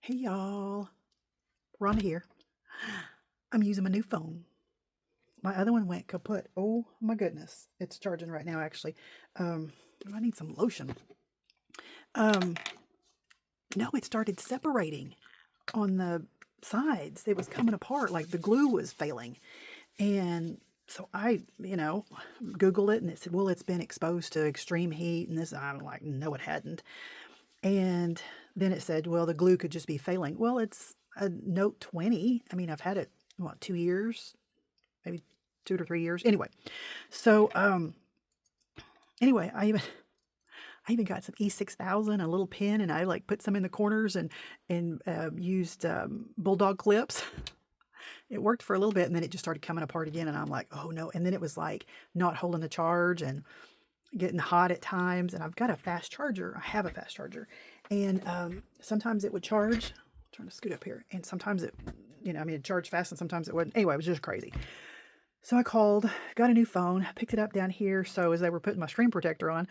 Hey y'all, Rhonda here. I'm using my new phone. My other one went kaput. Oh my goodness. It's charging right now actually. I need some lotion. Um, no, it started separating on the sides. It was coming apart like the glue was failing. And so I Googled it and it said, well, it's been exposed to extreme heat. And this, I'm like, no, it hadn't. And then it said, well, the glue could just be failing. Well, it's a Note 20. I mean, I've had it, what, 2 years, maybe 2 to 3 years. Anyway, I even got some E6000, a little pen, and I like put some in the corners and used bulldog clips. It worked for a little bit, and then it just started coming apart again. And I'm like, oh no! And then it was like not holding the charge and getting hot at times. And I've got a fast charger. I have a fast charger, and sometimes it would charge. I'm trying to scoot up here, and sometimes it charged fast, and sometimes it wouldn't. Anyway, it was just crazy. So I called, got a new phone, picked it up down here. So as they were putting my screen protector on,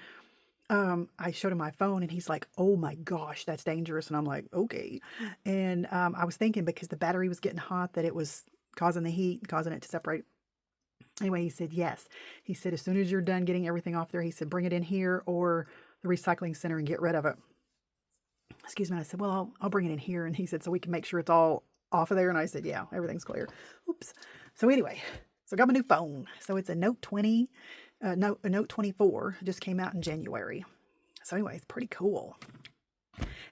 I showed him my phone and he's like, oh my gosh, that's dangerous. And I'm like, okay. And I was thinking because the battery was getting hot that it was causing the heat, causing it to separate. Anyway, he said, yes. He said, as soon as you're done getting everything off there, he said, bring it in here or the recycling center and get rid of it. Excuse me. And I said, well, I'll bring it in here. And he said, so we can make sure it's all off of there. And I said, yeah, everything's clear. Oops. So anyway, so I got my new phone. So it's a Note 20, a Note 24. It just came out in January. So anyway, it's pretty cool.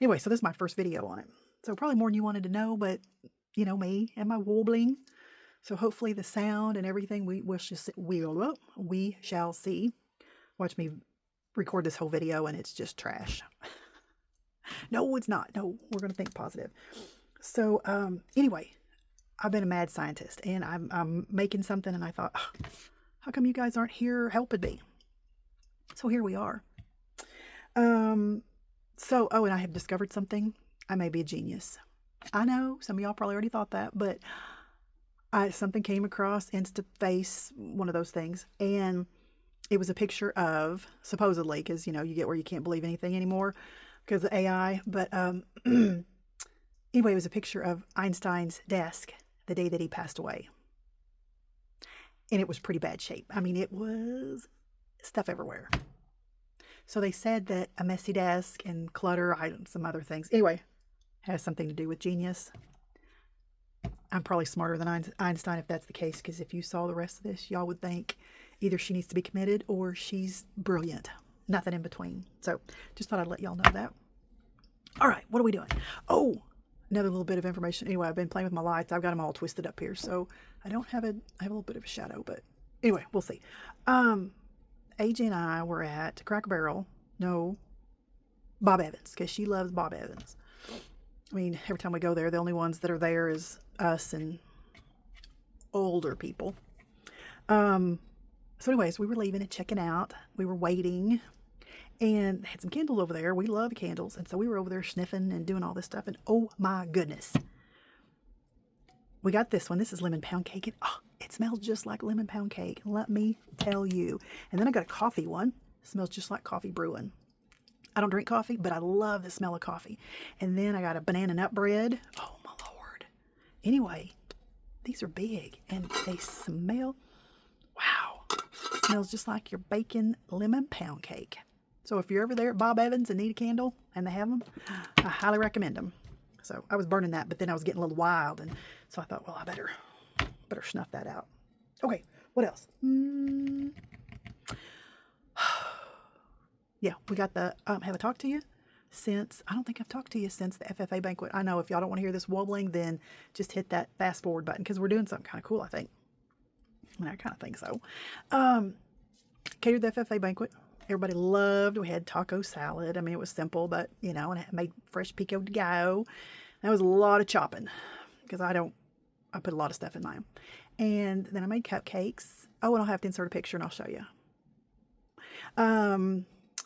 Anyway, so this is my first video on it. So probably more than you wanted to know, but you know me and my warbling. So hopefully the sound and everything we shall see. Watch me record this whole video and it's just trash. No, it's not. No, we're going to think positive. So anyway, I've been a mad scientist and I'm making something and I thought, oh, how come you guys aren't here helping me? So here we are. And I have discovered something. I may be a genius. I know some of y'all probably already thought that, but something came across InstaFace, one of those things, and it was a picture of, supposedly, because you get where you can't believe anything anymore because of AI, but anyway, it was a picture of Einstein's desk the day that he passed away. And it was pretty bad shape. I mean, it was stuff everywhere. So they said that a messy desk and clutter, some other things, anyway, has something to do with genius. I'm probably smarter than Einstein if that's the case, because if you saw the rest of this, y'all would think either she needs to be committed or she's brilliant. Nothing in between. So just thought I'd let y'all know that. All right, what are we doing? Oh, another little bit of information. Anyway, I've been playing with my lights. I've got them all twisted up here, so I have a little bit of a shadow, but anyway, we'll see. AJ and I were at Cracker Barrel. No, Bob Evans, because she loves Bob Evans. I mean, every time we go there, the only ones that are there is us and older people. So anyways, we were leaving and checking out. We were waiting and had some candles over there. We love candles. And so we were over there sniffing and doing all this stuff. And oh my goodness, we got this one. This is lemon pound cake. And it smells just like lemon pound cake. Let me tell you. And then I got a coffee one. It smells just like coffee brewing. I don't drink coffee, but I love the smell of coffee. And then I got a banana nut bread. Oh my Lord. Anyway, these are big and they smell, wow, it smells just like your bacon lemon pound cake. So if you're ever there at Bob Evans and need a candle and they have them, I highly recommend them. So I was burning that, but then I was getting a little wild. And so I thought, well, I better snuff that out. Okay, what else? Yeah, we got the, have I talked to you since, I don't think I've talked to you since the FFA banquet. I know if y'all don't want to hear this wobbling, then just hit that fast forward button because we're doing something kind of cool, I think. I mean, I kind of think so. Catered the FFA banquet. Everybody loved. We had taco salad. I mean, it was simple, but, and I made fresh pico de gallo. That was a lot of chopping because I put a lot of stuff in mine. And then I made cupcakes. Oh, and I'll have to insert a picture and I'll show you.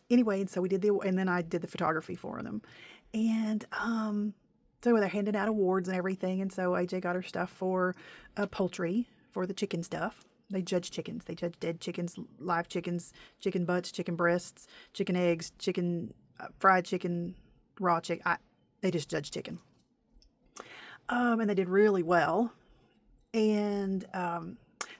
Anyway, and so we did and then I did the photography for them. And, so they're handing out awards and everything. And so AJ got her stuff for poultry, for the chicken stuff. They judge chickens. They judge dead chickens, live chickens, chicken butts, chicken breasts, chicken eggs, chicken, fried chicken, raw chicken. They just judge chicken. And they did really well. And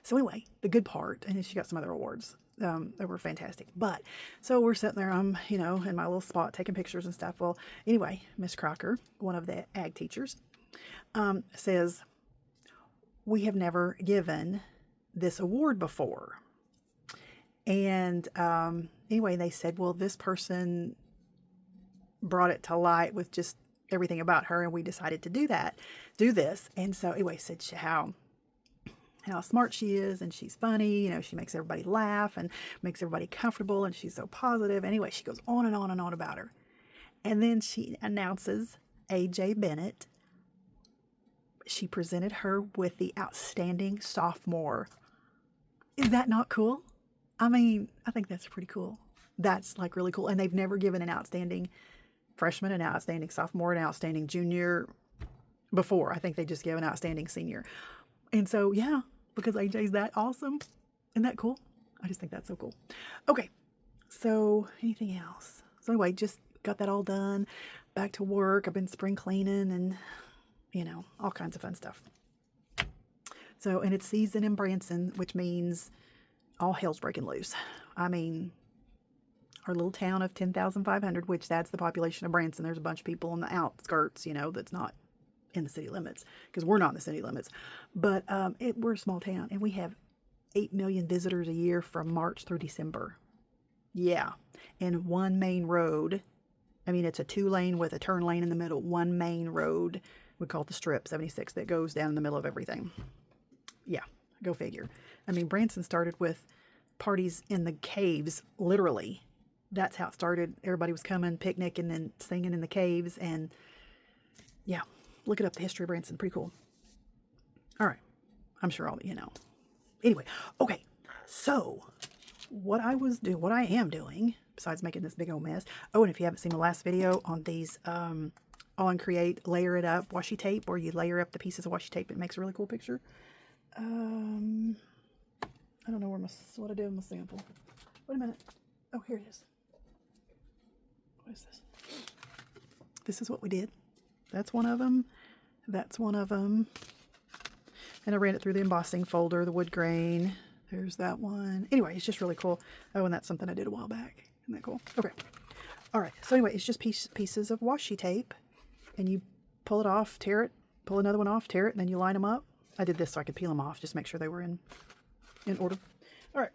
so anyway, the good part, and then she got some other awards that were fantastic. But so we're sitting there, I'm, you know, in my little spot taking pictures and stuff. Well, anyway, Miss Crocker, one of the ag teachers, says, we have never given this award before. And anyway, they said, well, this person brought it to light with just everything about her, and we decided to do this. And so anyway, said how smart she is, and she's funny, you know, she makes everybody laugh and makes everybody comfortable, and she's so positive. Anyway, she goes on and on and on about her. And then she announces AJ Bennett. She presented her with the outstanding sophomore. Is that not cool? I mean, I think that's pretty cool. That's like really cool. And they've never given an outstanding freshman, an outstanding sophomore, an outstanding junior before. I think they just give an outstanding senior. And so, yeah, because AJ's that awesome. Isn't that cool? I just think that's so cool. Okay, so anything else? So anyway, just got that all done. Back to work. I've been spring cleaning and, you know, all kinds of fun stuff. So, and it's season in Branson, which means all hell's breaking loose. I mean, our little town of 10,500, which that's the population of Branson. There's a bunch of people on the outskirts, you know, that's not in the city limits, because we're not in the city limits. But we're a small town, and we have 8 million visitors a year from March through December. Yeah. And one main road. I mean, it's a 2-lane with a turn lane in the middle. One main road, we call it the Strip 76, that goes down in the middle of everything. Yeah, go figure. I mean, Branson started with parties in the caves, literally. That's how it started. Everybody was coming, picnicking, and singing in the caves. And yeah, look it up, the history of Branson. Pretty cool. All right. I'm sure all, you know. Anyway, okay. So what I am doing, besides making this big old mess. Oh, and if you haven't seen the last video on these on Create Layer It Up washi tape, where you layer up the pieces of washi tape, it makes a really cool picture. I don't know what I did with my sample. Wait a minute. Oh, here it is. What is this? This is what we did. That's one of them. That's one of them. And I ran it through the embossing folder, the wood grain. There's that one. Anyway, it's just really cool. Oh, and that's something I did a while back. Isn't that cool? Okay. All right. So anyway, it's just pieces of washi tape, and you pull it off, tear it, pull another one off, tear it, and then you line them up. I did this so I could peel them off, just make sure they were in order. All right.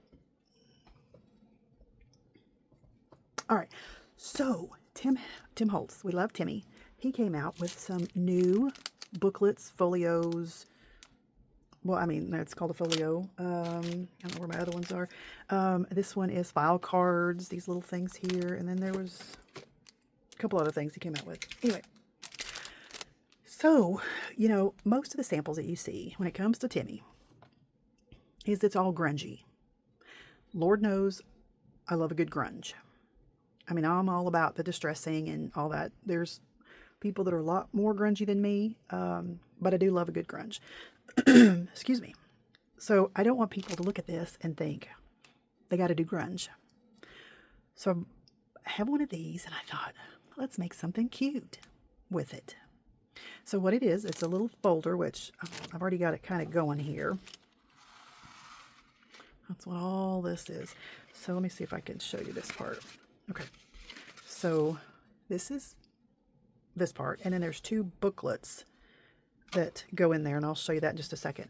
All right. So Tim Holtz, we love Timmy. He came out with some new booklets, folios. Well, I mean, it's called a folio. I don't know where my other ones are. This one is file cards, these little things here. And then there was a couple other things he came out with. Anyway. So, you know, most of the samples that you see when it comes to Timmy it's all grungy. Lord knows I love a good grunge. I mean, I'm all about the distressing and all that. There's people that are a lot more grungy than me, but I do love a good grunge. Excuse me. So I don't want people to look at this and think they got to do grunge. So I have one of these, and I thought, let's make something cute with it. So what it is, it's a little folder, which I've already got it kind of going here. That's what all this is. So let me see if I can show you this part. Okay. So this is this part, and then there's 2 booklets that go in there, and I'll show you that in just a second.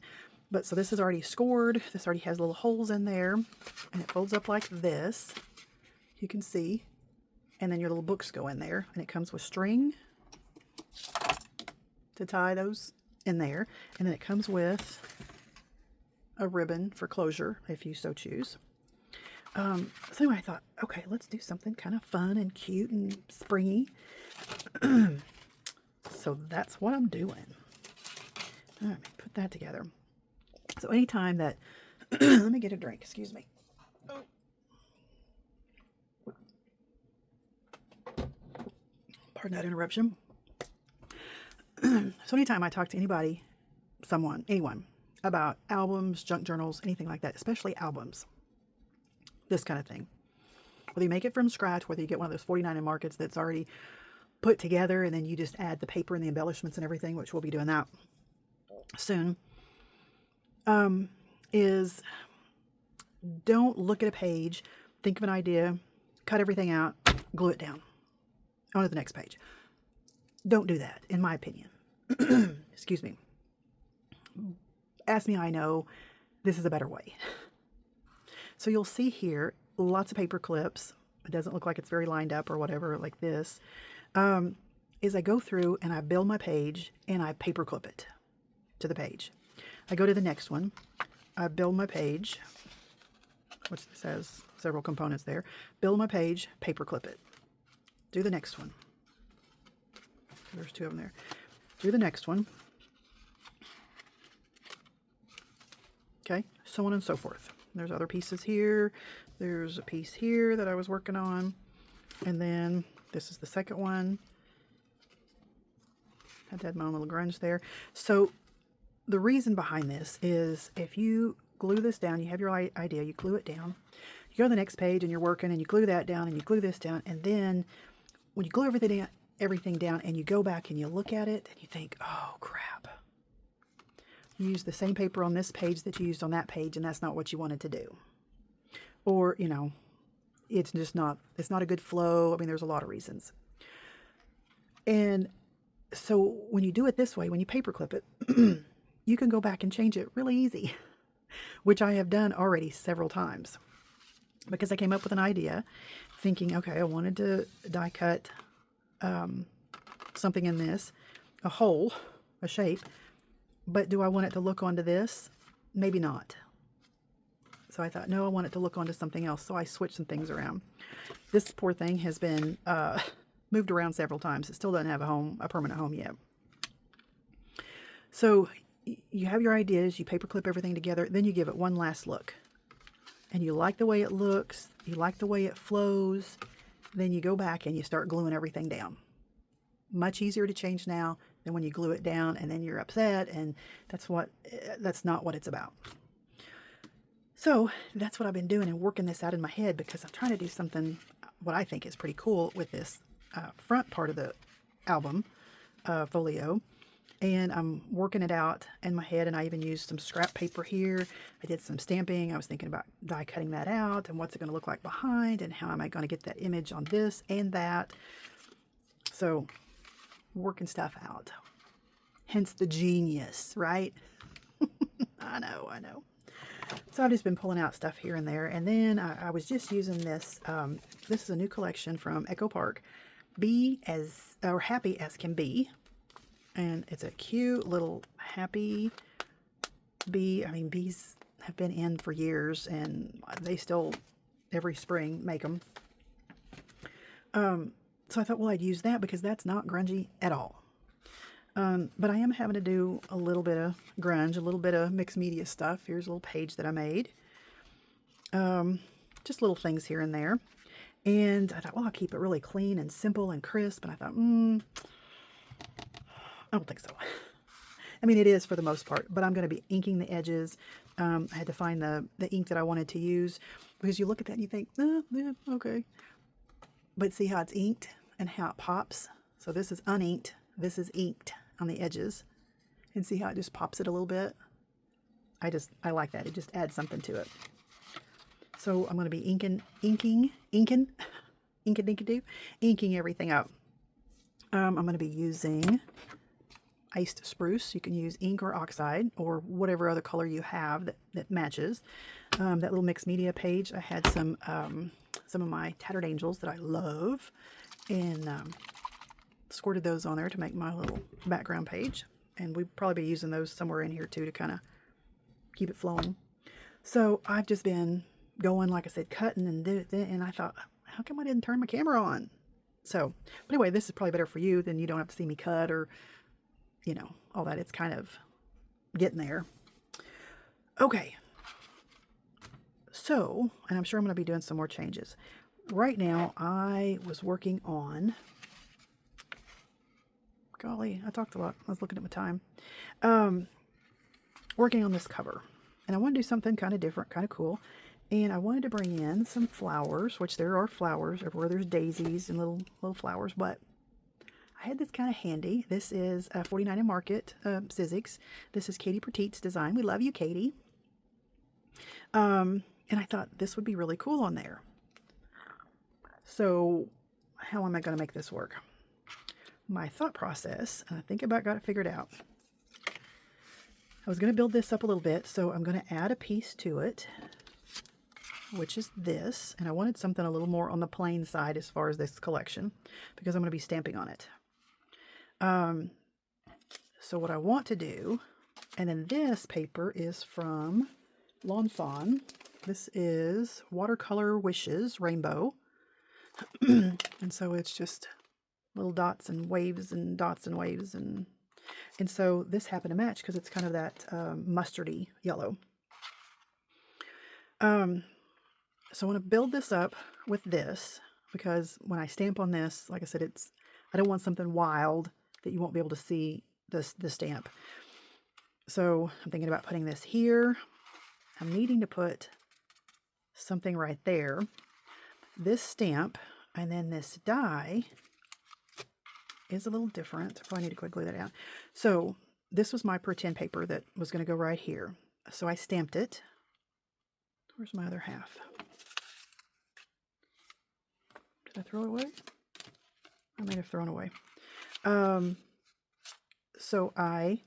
But so this is already scored. This already has little holes in there, and it folds up like this. You can see. And then your little books go in there, and it comes with string to tie those in there. And then it comes with a ribbon for closure, if you so choose. So anyway, I thought, okay, let's do something kind of fun and cute and springy. So that's what I'm doing. All right, put that together. So anytime that, let me get a drink, excuse me. Pardon that interruption. So anytime I talk to anybody, anyone, about albums, junk journals, anything like that, especially albums, this kind of thing, whether you make it from scratch, whether you get one of those 49 in markets that's already put together, and then you just add the paper and the embellishments and everything, which we'll be doing that soon, is don't look at a page, think of an idea, cut everything out, glue it down onto the next page. Don't do that, in my opinion. Excuse me. Ask me, I know. This is a better way. So you'll see here lots of paper clips. It doesn't look like it's very lined up or whatever, like this. Is I go through and I build my page and I paper clip it to the page. I go to the next one. I build my page, which says several components there. Build my page, paper clip it. Do the next one. There's two of them there. Do the next one. Okay, so on and so forth. There's other pieces here. There's a piece here that I was working on. And then this is the second one. I had my own little grunge there. So the reason behind this is if you glue this down, you have your idea, you glue it down. You go to the next page and you're working and you glue that down and you glue this down. And then when you glue everything down and you go back and you look at it and you think, oh crap. You use the same paper on this page that you used on that page, and that's not what you wanted to do. Or, you know, it's not a good flow. I mean, there's a lot of reasons. And so when you do it this way, when you paper clip it, you can go back and change it really easy, which I have done already several times. Because I came up with an idea thinking, okay, I wanted to die cut something in this, a hole, a shape. But do I want it to look onto this? Maybe not. So I thought, no, I want it to look onto something else. So I switched some things around. This poor thing has been moved around several times. It still doesn't have a permanent home yet. So you have your ideas, you paper clip everything together, then you give it one last look. And you like the way it looks, you like the way it flows, then you go back and you start gluing everything down. Much easier to change now than when you glue it down and then you're upset, and that's not what it's about. So that's what I've been doing and working this out in my head, because I'm trying to do something what I think is pretty cool with this front part of the album folio, and I'm working it out in my head. And I even used some scrap paper here. I did some stamping. I was thinking about die cutting that out and what's it going to look like behind, and how am I going to get that image on this and that. So working stuff out. Hence the genius, right? I know. So I've just been pulling out stuff here and there. And then I was just using this. This is a new collection from Echo Park. Happy as Can Be. And it's a cute little happy bee. I mean, bees have been in for years, and they still, every spring, make them. So I thought, well, I'd use that because that's not grungy at all. But I am having to do a little bit of grunge, a little bit of mixed media stuff. Here's a little page that I made. Just little things here and there. And I thought, well, I'll keep it really clean and simple and crisp. And I thought, I don't think so. I mean, it is for the most part, but I'm going to be inking the edges. I had to find the ink that I wanted to use, because you look at that and you think, yeah, okay. But see how it's inked and how it pops? So this is uninked. This is inked on the edges. And see how it just pops it a little bit? I like that. It just adds something to it. So I'm going to be inking everything up. I'm going to be using iced spruce. You can use ink or oxide or whatever other color you have that matches. That little mixed media page, I had some of my Tattered Angels that I love, and squirted those on there to make my little background page. And we'd probably be using those somewhere in here too to kind of keep it flowing. So I've just been going, like I said, cutting and I thought, how come I didn't turn my camera on? So, but anyway, this is probably better for you. Then you don't have to see me cut or, you know, all that. It's kind of getting there. Okay. So, and I'm sure I'm going to be doing some more changes. Right now, I was working on, golly, I talked a lot. I was looking at my time. Working on this cover. And I want to do something kind of different, kind of cool. And I wanted to bring in some flowers, which there are flowers everywhere. There's daisies and little flowers, but I had this kind of handy. This is 49 and Market Sizzix. This is Katie Petit's design. We love you, Katie. And I thought this would be really cool on there. So how am I going to make this work? My thought process, and I think I about got it figured out. I was going to build this up a little bit, so I'm going to add a piece to it, which is this. And I wanted something a little more on the plain side as far as this collection, because I'm going to be stamping on it. So what I want to do, and then this paper is from Lawn Fawn. This is Watercolor Wishes Rainbow. And so it's just little dots and waves and dots and waves. And so this happened to match because it's kind of that mustardy yellow. So I want to build this up with this, because when I stamp on this, like I said, I don't want something wild that you won't be able to see the stamp. So I'm thinking about putting this here. I'm needing to put something right there. This stamp and then this die is a little different. I need to quickly glue that down. So this was my pretend paper that was going to go right here. So I stamped it. Where's my other half? Did I throw it away? I may have thrown away. So I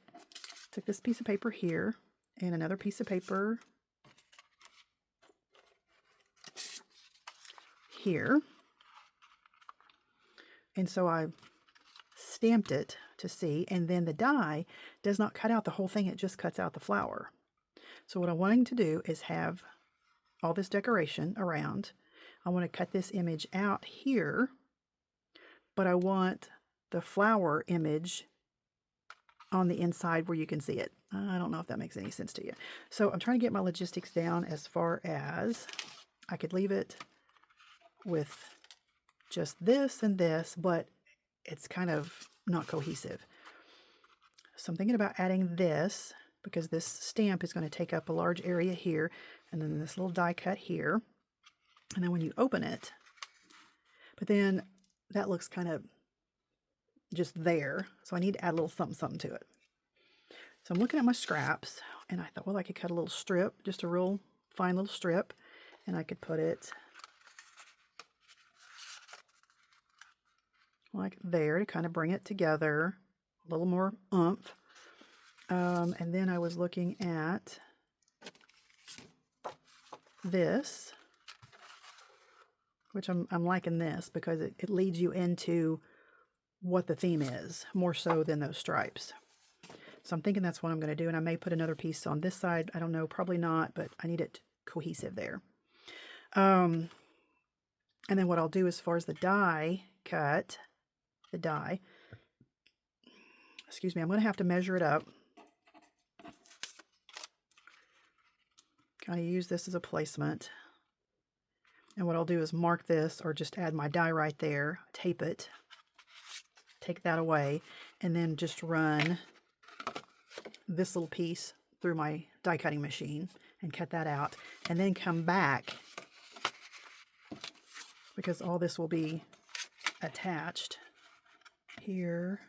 took this piece of paper here and another piece of paper here. And so I stamped it to see, and then the die does not cut out the whole thing, it just cuts out the flower. So what I'm wanting to do is have all this decoration around. I want to cut this image out here, but I want the flower image on the inside where you can see it. I don't know if that makes any sense to you. So I'm trying to get my logistics down as far as I could leave it with just this and this, but it's kind of not cohesive. So I'm thinking about adding this, because this stamp is going to take up a large area here, and then this little die cut here. And then when you open it, but then that looks kind of just there. So I need to add a little something to it. So I'm looking at my scraps, and I thought, well, I could cut a little strip, just a real fine little strip, and I could put it like there to kind of bring it together, a little more oomph. And then I was looking at this, which I'm liking this because it leads you into what the theme is, more so than those stripes. So I'm thinking that's what I'm going to do, and I may put another piece on this side. I don't know, probably not, but I need it cohesive there. And then what I'll do as far as the die cut, excuse me, I'm going to have to measure it up. Kind of use this as a placement. And what I'll do is mark this, or just add my die right there, tape it, take that away, and then just run this little piece through my die cutting machine and cut that out, and then come back, because all this will be attached here,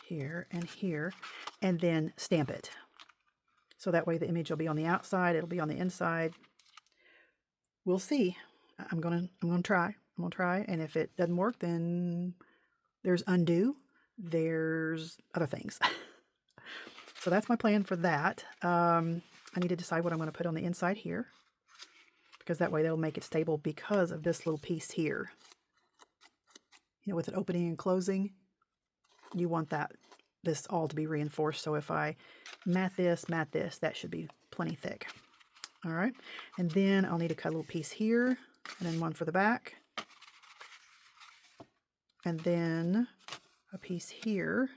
here, and here, and then stamp it. So that way the image will be on the outside, it'll be on the inside. We'll see. I'm gonna try. And if it doesn't work, then there's undo. There's other things. So that's my plan for that. I need to decide what I'm going to put on the inside here, because that way that'll make it stable because of this little piece here. You know, with it opening and closing, you want this all to be reinforced. So if I mat this, that should be plenty thick. All right. And then I'll need to cut a little piece here, and then one for the back. And then a piece here,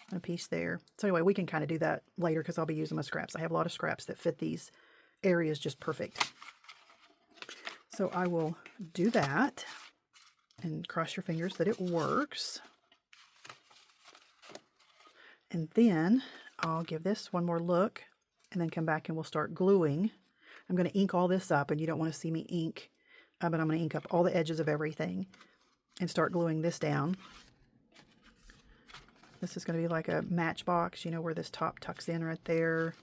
and a piece there. So anyway, we can kind of do that later, because I'll be using my scraps. I have a lot of scraps that fit these areas just perfect. So I will do that, and cross your fingers that it works. And then I'll give this one more look, and then come back and we'll start gluing. I'm going to ink all this up, and you don't want to see me ink but I'm going to ink up all the edges of everything and start gluing this down. This is going to be like a matchbox, you know, where this top tucks in right there.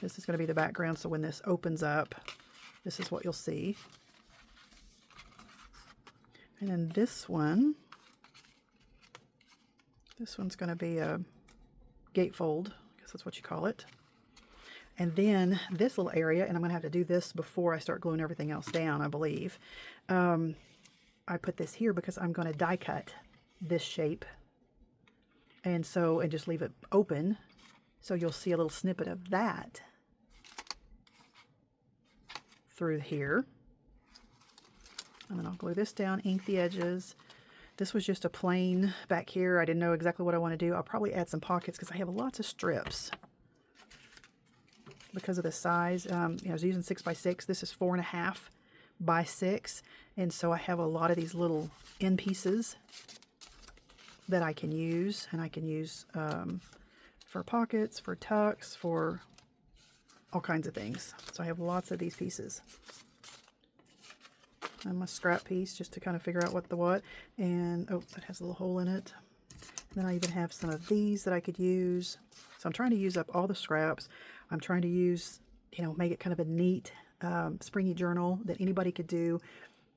This is going to be the background, so when this opens up, this is what you'll see. And then this one's going to be a gatefold, I guess that's what you call it. And then this little area, and I'm going to have to do this before I start gluing everything else down, I believe. I put this here because I'm going to die cut this shape. And just leave it open. So you'll see a little snippet of that through here. And then I'll glue this down, ink the edges. This was just a plain back here. I didn't know exactly what I want to do. I'll probably add some pockets because I have lots of strips because of the size. I was using 6x6. This is 4.5 by 6. And so I have a lot of these little end pieces that I can use. And I can use for pockets, for tucks, for all kinds of things. So I have lots of these pieces. And my scrap piece just to kind of figure out what the what. And, oh, that has a little hole in it. And then I even have some of these that I could use. So I'm trying to use up all the scraps. I'm trying to use, you know, make it kind of a neat springy journal that anybody could do.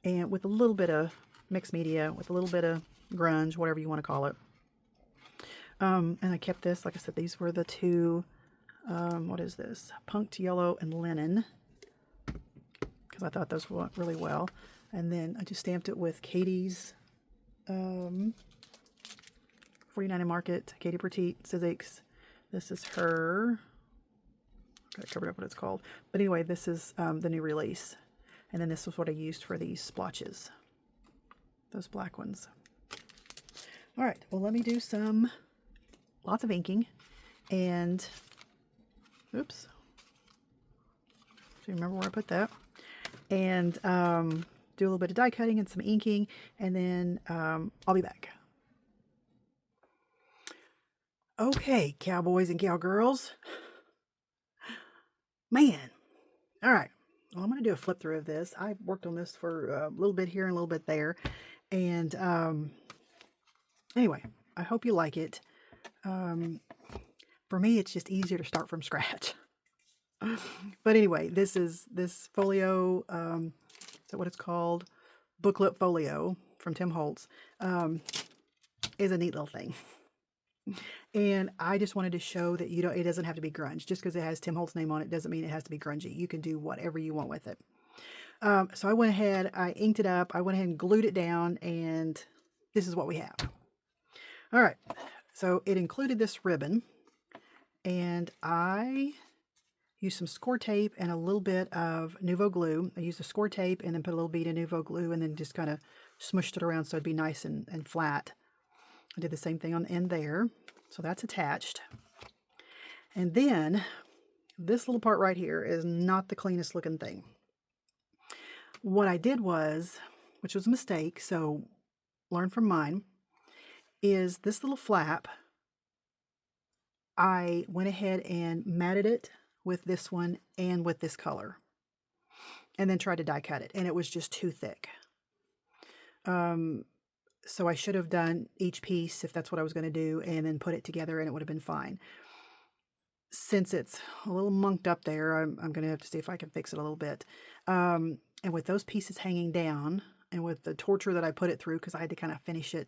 And with a little bit of mixed media, with a little bit of grunge, whatever you want to call it. And I kept this, like I said, these were the two, what is this? Punked Yellow and Linen. Because I thought those went really well. And then I just stamped it with Katie's 49 in Market, Katie Petite Sizzix. This is her, I covered up what it's called. But anyway, this is the new release. And then this was what I used for these splotches. Those black ones. All right, well, let me do lots of inking. And, oops. Do you remember where I put that? And do a little bit of die cutting and some inking, and then I'll be back. Okay, cowboys and cowgirls. Man. All right. Well, I'm going to do a flip through of this. I worked on this for a little bit here and a little bit there. And anyway, I hope you like it. For me, it's just easier to start from scratch. But anyway, this folio, is that what it's called? Booklet Folio from Tim Holtz, is a neat little thing. And I just wanted to show that it doesn't have to be grunge. Just because it has Tim Holtz name on it doesn't mean it has to be grungy. You can do whatever you want with it. So I went ahead, I inked it up, I went ahead and glued it down, and this is what we have. All right, so it included this ribbon, and I used some score tape and a little bit of Nuvo glue. I used the score tape and then put a little bead of Nuvo glue and then just kind of smushed it around so it'd be nice and flat. I did the same thing on the end there. So that's attached. And then this little part right here is not the cleanest looking thing. What I did was, which was a mistake, so learn from mine, is this little flap, I went ahead and matted it with this one and with this color, and then tried to die cut it, and it was just too thick. So I should have done each piece if that's what I was going to do, and then put it together, and it would have been fine. Since it's a little munked up there, I'm going to have to see if I can fix it a little bit. And with those pieces hanging down, and with the torture that I put it through, because I had to kind of finish it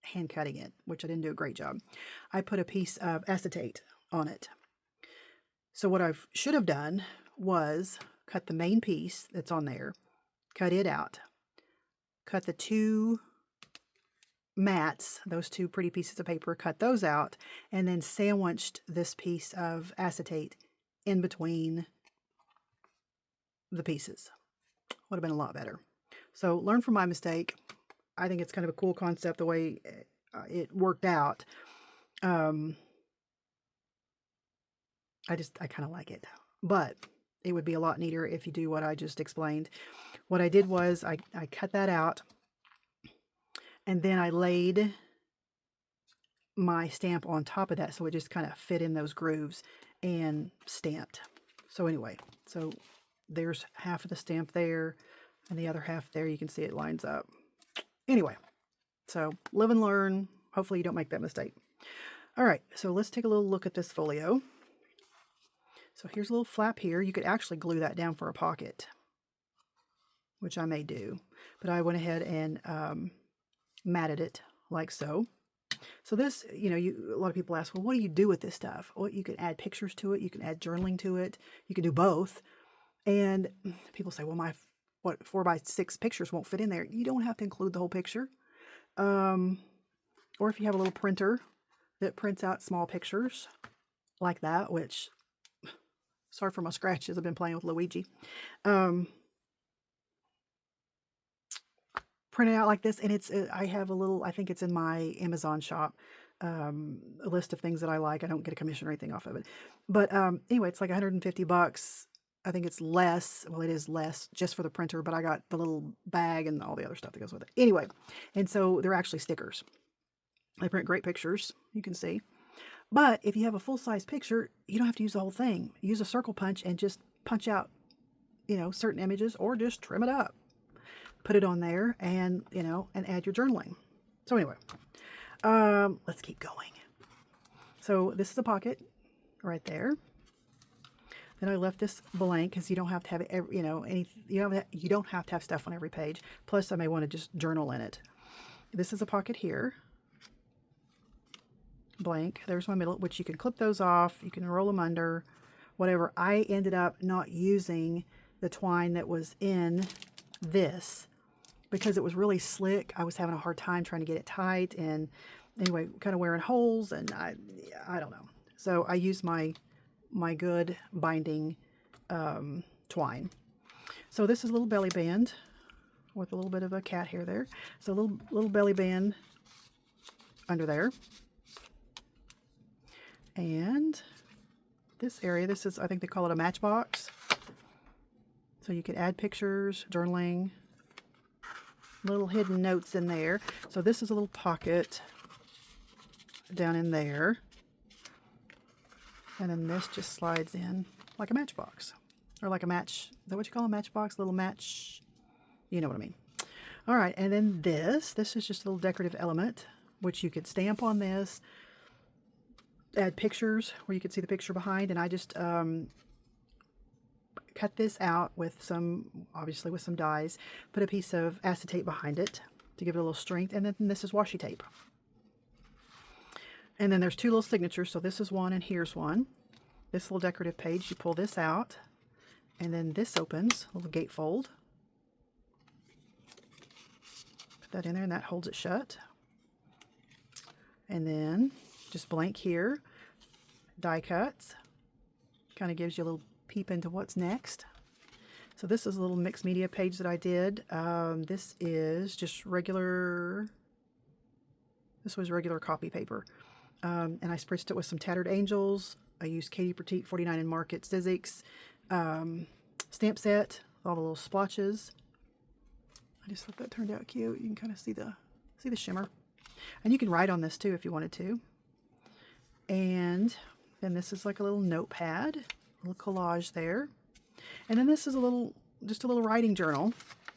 hand cutting it, which I didn't do a great job, I put a piece of acetate on it. So what I should have done was cut the main piece that's on there, cut it out, cut the two mats, those two pretty pieces of paper, cut those out, and then sandwiched this piece of acetate in between the pieces. Would have been a lot better. So learn from my mistake. I think it's kind of a cool concept the way it worked out. I kind of like it, but it would be a lot neater if you do what I just explained. What I did was I cut that out, and then I laid my stamp on top of that so it just kind of fit in those grooves and stamped. So anyway, so there's half of the stamp there, and the other half there. You can see it lines up. Anyway, so live and learn. Hopefully you don't make that mistake. All right, so let's take a little look at this folio. So here's a little flap here. You could actually glue that down for a pocket, which I may do. But I went ahead and matted it like so. So this, you know, a lot of people ask, well, what do you do with this stuff? Well, you can add pictures to it. You can add journaling to it. You can do both. And people say, well, my 4x6 pictures won't fit in there. You don't have to include the whole picture. Or if you have a little printer that prints out small pictures like that, which, sorry for my scratches, I've been playing with Luigi. Print it out like this, and I have a little, I think it's in my Amazon shop, a list of things that I like. I don't get a commission or anything off of it. But anyway, it's like $150. I think it's less. Well, it is less just for the printer, but I got the little bag and all the other stuff that goes with it. Anyway, and so they're actually stickers. They print great pictures, you can see. But if you have a full-size picture, you don't have to use the whole thing. Use a circle punch and just punch out, you know, certain images, or just trim it up. Put it on there and, you know, and add your journaling. So anyway, let's keep going. So this is a pocket right there. Then I left this blank because you don't have to have every, you know, you don't have to have stuff on every page. Plus, I may want to just journal in it. This is a pocket here. Blank. There's my middle, which you can clip those off. You can roll them under, whatever. I ended up not using the twine that was in this because it was really slick. I was having a hard time trying to get it tight, and anyway, kind of wearing holes, and I don't know. So I used my good binding twine. So this is a little belly band with a little bit of a cat hair there. So a little belly band under there. And this area, this is, I think they call it a matchbox. So you can add pictures, journaling, little hidden notes in there. So this is a little pocket down in there. And then this just slides in like a matchbox. Or like a match, is that what you call a matchbox? A little match, you know what I mean. All right, and then this is just a little decorative element, which you could stamp on this, add pictures where you could see the picture behind, and I just cut this out with some, obviously with some dies, put a piece of acetate behind it to give it a little strength, and then this is washi tape. And then there's two little signatures, so this is one and here's one. This little decorative page, you pull this out, and then this opens, a little gatefold. Put that in there, and that holds it shut. And then just blank here, die cuts. Kind of gives you a little peep into what's next. So this is a little mixed media page that I did. This is just regular, this was regular copy paper. And I spritzed it with some Tattered Angels. I used Katie Petite 49 and Market Sizzix stamp set, all the little splotches. I just thought that turned out cute. You can kind of see the shimmer. And you can write on this too if you wanted to. And then this is like a little notepad, a little collage there. And then this is just a little writing journal.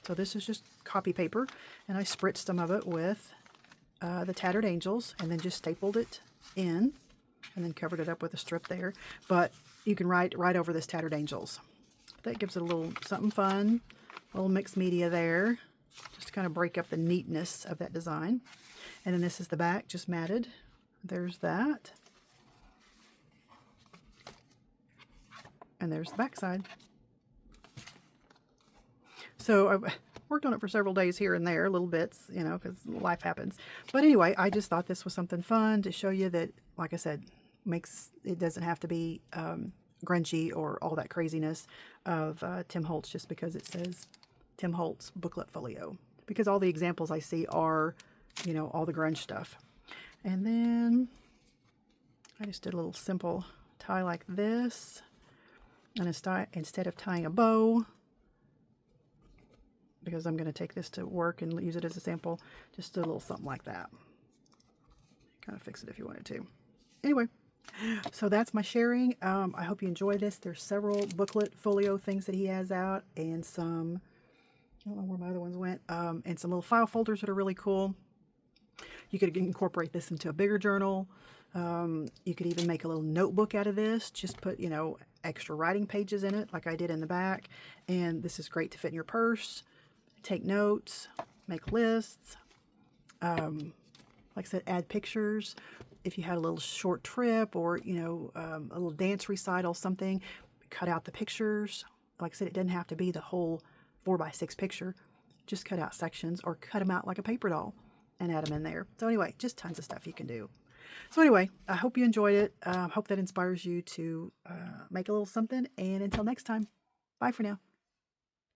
So this is just copy paper, and I spritzed some of it with the Tattered Angels, and then just stapled it in, and then covered it up with a strip there. But you can write right over this Tattered Angels. That gives it a little something fun, a little mixed media there, just to kind of break up the neatness of that design. And then this is the back, just matted. There's that. And there's the back side. So I've worked on it for several days here and there, little bits, you know, because life happens. But anyway, I just thought this was something fun to show you that, like I said, it doesn't have to be grungy or all that craziness of Tim Holtz just because it says Tim Holtz Booklet Folio. Because all the examples I see are, you know, all the grunge stuff. And then I just did a little simple tie like this. And instead of tying a bow, because I'm going to take this to work and use it as a sample, just a little something like that. Kind of fix it if you wanted to. Anyway, So that's my sharing. I hope you enjoy this. There's several booklet folio things that he has out, and some, I don't know where my other ones went, and some little file folders that are really cool. You could incorporate this into a bigger journal. You could even make a little notebook out of this. Just put, you know, extra writing pages in it like I did in the back. And this is great to fit in your purse. Take notes, make lists. Like I said, add pictures. If you had a little short trip or, you know, a little dance recital, something, cut out the pictures. Like I said, it doesn't have to be the whole 4x6 picture. Just cut out sections or cut them out like a paper doll and add them in there. So anyway, just tons of stuff you can do. So anyway, I hope you enjoyed it. Hope that inspires you to make a little something. And until next time, bye for now.